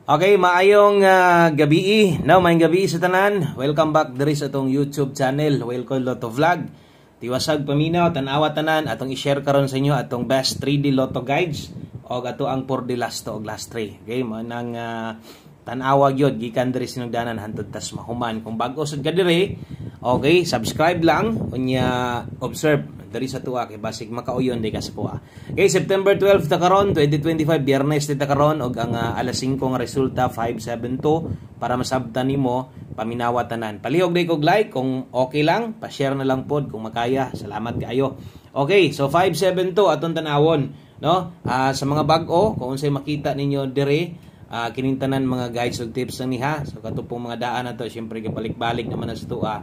Okay, maayong gabi. Maayong gabi sa tanan. Welcome back diri sa atong YouTube channel, Welcome Lotto Vlog. Tiwasag paminaw, tanawa tanan atong i-share karon sa inyo atong best 3D Lotto guides o ato ang 4D last og last 3. Okay, mo nang tanawa gyud gikan diri sinugdanan hantud tas mahuman. Kung bag-o sad ka diri, okay, subscribe lang unya observe dari sa tuwa kay basig makauyon di ka sa puwa. Okay, September 12 ta karon 2025, Biyernes ta karon og ang alas 5 nga resulta 572 para masabtan nimo paminawa tanan. Palihog day kog like kung okay lang, pa-share na lang pod kung makaya. Salamat kaayo. Okay, so 572 aton tanawon, no? Sa mga bag-o kung unsay makita ninyo dire, kining tanan mga guides ug tips na niha. So katupong mga daan na to, syempre gabalik-balik naman na sa tuwa.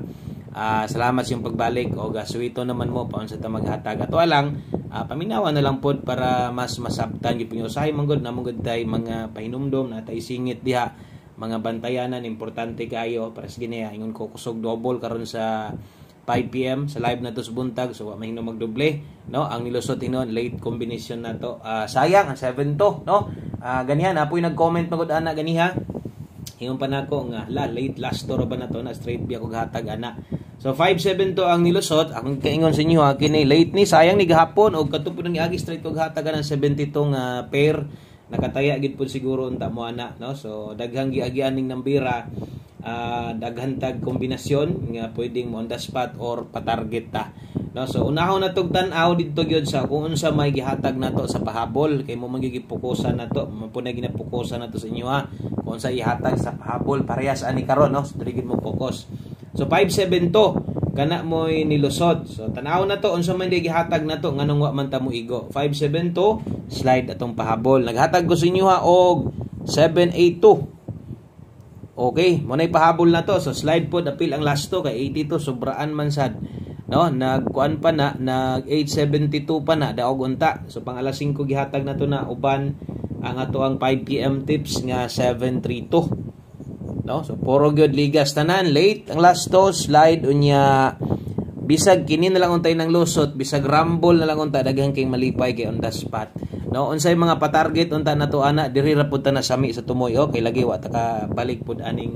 Salamat sa iyong pagbalik o suwito naman mo paon sa ta maghatag ato lang paminawa na lang pod para mas masabtan gyud pinyo usahay manggod na manggod tay mga pahinumdom na tay singit diha mga bantayanan importante kayo para sa ginaya ingon ko kusog double karon sa 5 PM sa live na to sa buntag, so wa mahino magdoble, no? Ang nilusot inon late combination na to, sayang ang 7 to, no? Ganihan apoy nag-comment magud ana ganiha. Ingon pa nako nga late last to ba na to na straight biya kog hatag ana. So 572 ang nilusot. Akong kaingon sa inyo kini late ni sayang ni gahapon og katupod ni agi straight kog hatag ng 72 nga pair nakataya gid pud siguro unta mo ana, no? So daghang giagianing nambira, daghan tag kombinasyon nga pwedeng mo on the spot or patarget ta, no? So unahon na tog tan-aw didto gyud sa kung unsa may gihatag nato sa pahabol kay mo magigipokusan nato, mo na ginapokusan nato sa inyo kung unsa ihatag sa pahabol parehas ani karon, no? So dili mo focus. So 572 kana mo'y nilusot. So tanaw na to unsa man di gihatag nato nganong wa man ta mo igo. 572 slide atong pahabol. Naghatag ko sa inyo og 782. Okay, mo nay pahabol na to. So slide pod apil ang last to kay 82 sobraan man sad. No, nagkuan pa na nag 872 pa na daog unta. So pang alas 5 gihatag na to na uban ang ato ang 5 PM tips nga 732. No, so puro gyud ligas tanan late ang last to slide unya bisag kini na lang untay ng lusot, bisag rumble na lang unta daghang kay malipay kay on the spot, no? Unsay mga patarget unta nato ana diri ra pud ta na sami sa tumoy, okay lagi wa ta ka balik pud aning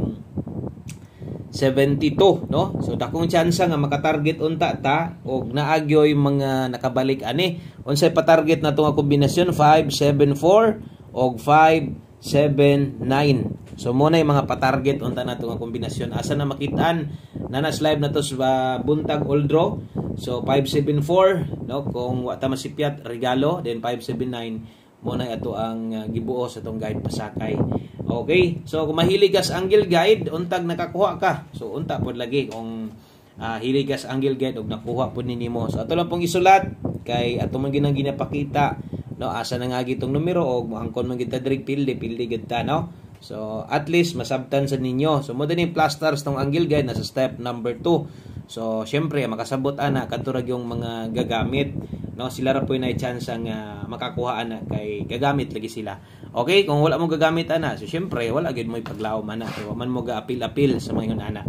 72, no? So dakong tsansa nga makatarget unta ta og naagyoy mga nakabalik ani. Unsay patarget nato nga kombinasyon 574 og 579. So muna yung mga patarget unta nato nga kombinasyon. Asa na makitaan na live na to sa buntag all draw. So 574, no, kung wa ta masipyat regalo, then 579 muna ato ang gibuo sa tong guide pasakay. Okay? So kung mahilig ka sa angle guide, untag nakakuha ka. So unta pod lagi kung hilig ka sa angle guide og nakuha pod nimo. So ato lang pong isulat kay ato man ginang ginapakita, no, asa na nga gitong numero og moangkon man kita diri pildi gid ta, no? So, at least, masabtan sa ninyo. So, mo din yung plasters tong angle guide nasa step number 2. So, syempre, makasabot ana katurag yung mga gagamit. No, sila ra po na chance ang makakuha ana kay gagamit lagi sila. Okay, kung wala mo gagamit ana, so syempre, wala gid mo ipaglaom ana. So, man mo ga-apil-apil sa mga ana.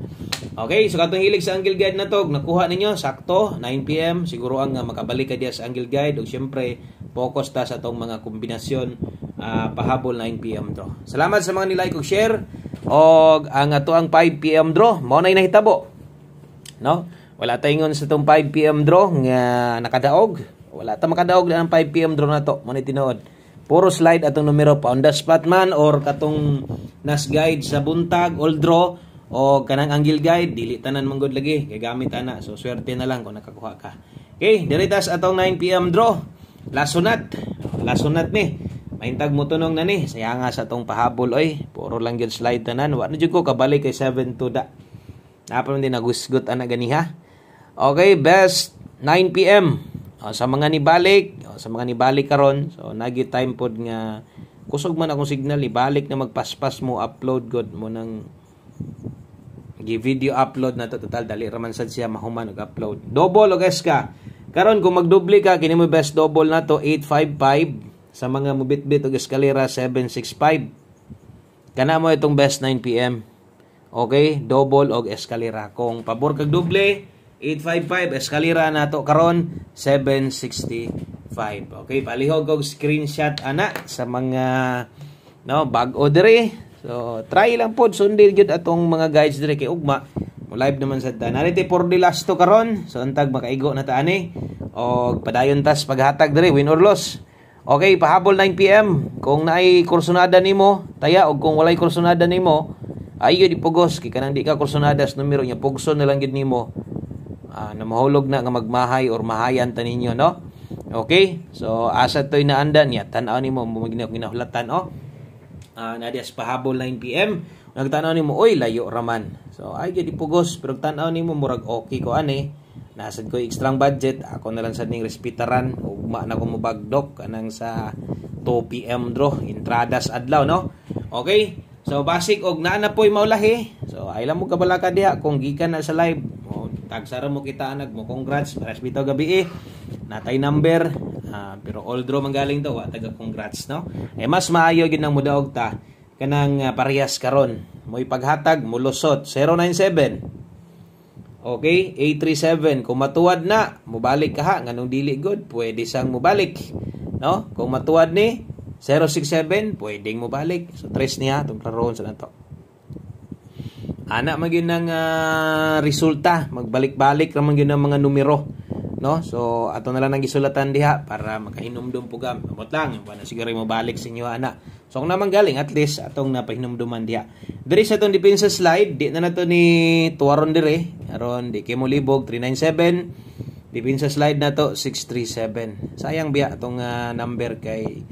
Okay, so katong hilig sa angle guide na to, nakuha ninyo, sakto, 9 PM. Siguro ang makabalik ka diya sa angle guide. O syempre, focus ta sa tong mga kombinasyon pahabol 9 PM draw. Salamat sa mga nilike ug share og ang ato ang 5 PM draw mao nay nahitabo, no? Wala ta ingon sa tong 5 PM draw nga nakadaog, wala ta makadaog na ang 5 PM draw nato mo nay tinuod. Puro slide atong numero pa on the spot man or katong nas guide sa buntag all draw o kanang angle guide dili tanan manggod lagi kay gamit ana. So swerte na lang kung nakakuha ka. Okay, diritas atong 9 PM draw. Lasunat ni. Mahintag mo tunong na ni. Saya nga sa tong pahabol oy. Puro lang gyud slide tanan. Wa na jud ko kabalik kay 72 da. Napa man din nagusgot ana ganiha. Okay, best 9 PM. Sa mga nibalik, karon. So nagi time pod nga kusog man akong signal ibalik na magpaspas mo upload god mo nang gi-video upload na to total dali ra man sad siya mahuman og upload. Double og SK. Karon kung magdoble ka kini mo best double na to 855. Sa mga mubit-bit o eskalera 765. Kana mo itong best 9 PM. Okay, double og eskalera. Kung pabor kag doble 855 eskalera nato karon 765. Okay, palihog og screenshot ana sa mga no bag-o diri So try lang pod sundin gyud atong mga guides dire kay ugma mo live naman sad ta. Narite for the last to karon. So antag makaigo na ta ani og padayon tas paghatag dire win or loss. Okay, pahabol 9 PM. Kung naay kursonada nimo, taya og kung walay kursonada nimo, ayo dipugos kay kanang di ka kursonada sa numero nya pugson na lang gid nimo. Na mahulog na nga magmahay or mahayan ta ninyo, no? Okay? So asa toy naandan ya tan-aw nimo mo ginahulatan na dias pahabol 9 PM. Nagtanaw nimo oy layo raman. So ay gid dipugos pero tan-aw nimo murag okay ko ani. Nasad ko extra budget, ako na lang sad ning respetaran ugma na ko mobagdok kanang sa 2 PM draw entradas adlaw, no? Okay? So basic og naa na poy maulahi. So ay lang mo kabalaka diha kung gikan na sa live. Tagsara mo kita anag mo congrats para bitaw gabi natay number pero all draw manggaling to wa taga congrats, no? Mas maayo gid nang mudaog ta kanang parehas karon. Mo'y paghatag mo lusot 097. Okay, 837 kung matuwad na, mubalik ka ha, nganong dili good, pwede sang mubalik, no? Kung matuwad ni 067, pwedeng mubalik. So tres niya tong klaron sa nato. Ana magin ng resulta, magbalik-balik ra man gyud ang mga numero, no? So ato na lang nang gisulatan diha para makahinumdum pugam. Amot lang, wala siguro mo balik sa inyo ana. So kung naman galing at least atong napahinumduman diha. Diri sa atong depensa slide, di na nato ni tuwaron dire. Aron di kay mo libog 397. Depensa slide na to 637. Sayang biya atong number kay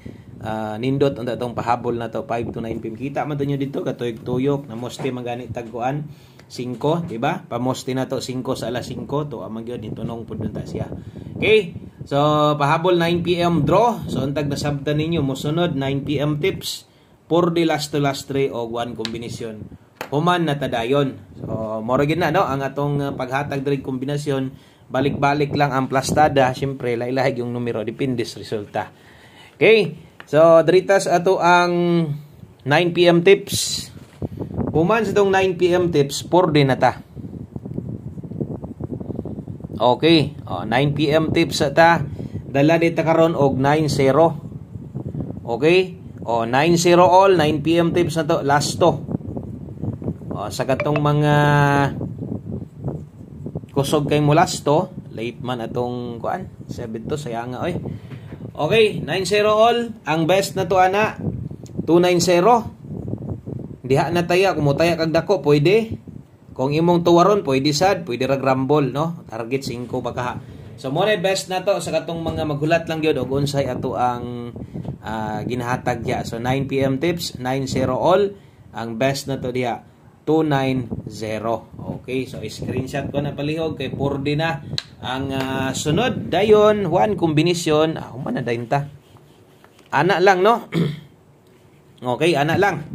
nindot ang atong pahabol na to 5 to 9 PM. Kita man nyo dito katuyok na moste magani tagkuan 5, di ba? Pamoste na to 5 sa alas 5 to amang gyud nitunong pud ta siya. Okay? So pahabol 9 PM draw. So untag nasabtan ninyo mosunod 9 PM tips for the last to last 3 o 1 kombinasyon. Human na tadayon. So moro gid na no ang atong paghatag diri kombinasyon, balik-balik lang ang plastada, syempre lahi-lahi yung numero depende sa resulta. Okay? So, diritas ato ang 9 PM tips. Human sa itong 9 PM tips, 4 din na ta. Okay. 9 PM tips sa ta. Dala dita karon og 9-0. Okay? 9-0 all. 9 PM tips na to. Last to. Sa katong mga kusog kay mo last to. Late man atong kuan. 7 to. Sayang nga. Okay, 9-0 all. Ang best na to ana 2-9-0. Diha na taya, kung mo taya kag dako pwede. Kung imong tuwaron pwede sad, pwede ra grumble, no? Target 5 baka. So mo na best na to sa katong mga maghulat lang gyud og unsay ato ang ginahatag diha. So 9 PM tips, 9-0 all. Ang best na to diha 2-9-0. Okay, so screenshot ko na palihog kay 4D na ang sunod dayon 1 kombinasyon. Man na dayon ta. Ana lang, no? Okay, ana lang.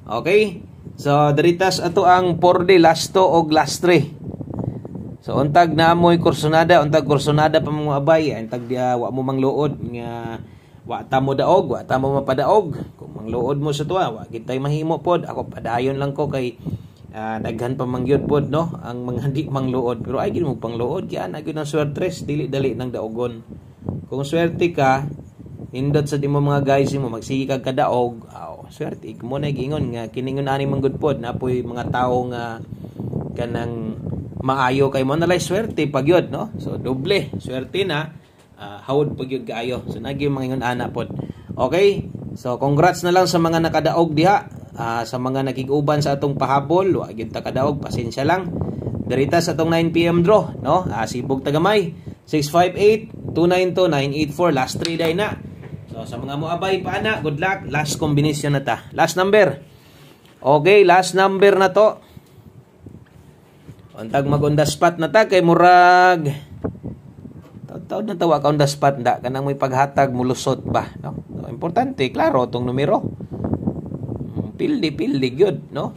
Okay. So diritas ato ang 4D last 2 og last 3. So untag na mo'y kursonada, untag kursonada pa mo abay, untag dia wa mo mangluod nga wa ta mo daog, wa ta mo mapadaog. Kung mangluod mo sa tuwa, wa gitay mahimo pod. Ako padayon lang ko kay daghan pa mangyod pod, no? Ang mga di mangluod. Pero ay gid mo pangluod yan, ay gid ang swertres, dili dali nang daogon. Kung swerte ka, indot sa di mo mga guys mo magsigi kag kadaog, swerte mo na gingon nga kiningon ani manggod pod napoy mga tawo nga kanang maayo kay mo nalay swerte pagyod, no? So doble swerte na hawod pagyod kaayo. So nagi mangingon ana pod. Okay? So congrats na lang sa mga nakadaog diha. Sa mga nakig-uban sa atong pahabol, wa gyud ta kadaog, pasensya lang. Dirita sa atong 9 PM draw, no? Sibog tagamay 658-292-984 last 3 day na. So sa mga moabay pa ana, good luck. Last combination na ta. Last number. Okay, last number na to. Untag mag-on the spot na ta kay murag taud na tawa ka on the spot nda kanang may paghatag mulusot ba, no? So, importante, klaro tong numero. Pildi gyud, no?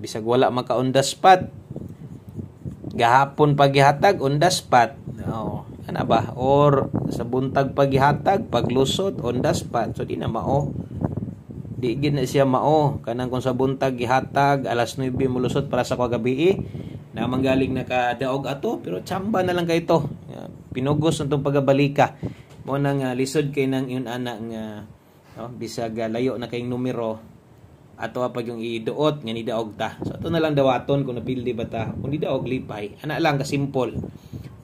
Bisag wala maka on the spot. Gahapon paghihatag on the spot. Ana ba? Or sa buntag paghihatag, paglusot on the spot. So di na mao. Di gid na siya mao. Kanang kung sa buntag gihatag alas 9 mulusot para sa kagabi na manggaling nakadaog ato pero tsamba na lang kay ito. Pinugos nitong pagabalika. Mo nang lisod kay nang yun ana nga bisag layo na kayong numero. ato pag yung iduot nga ni daog ta. So ato na lang dawaton kung napildi ba ta. Kung di daog lipay, ana lang ka simple.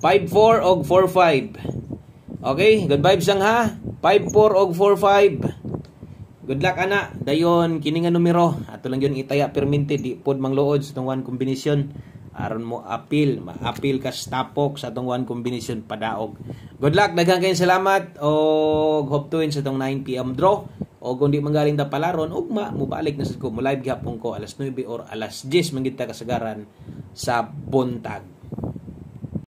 5-4 og 4-5. Okay, good vibes lang ha. 5-4 og 4-5. Good luck ana. Dayon kini nga numero ato lang yun itaya permente di pod mangluod sa tong one combination. Aron mo ma-appeal ka stapok sa tong one combination padaog. Good luck, daghang kayong salamat og hope to win sa tong 9 PM draw. O kung di manggaling ta palaron, ugma mubalik na sad ko mo live gihapon ko alas 9 or alas 10 mangita kasagaran sa buntag.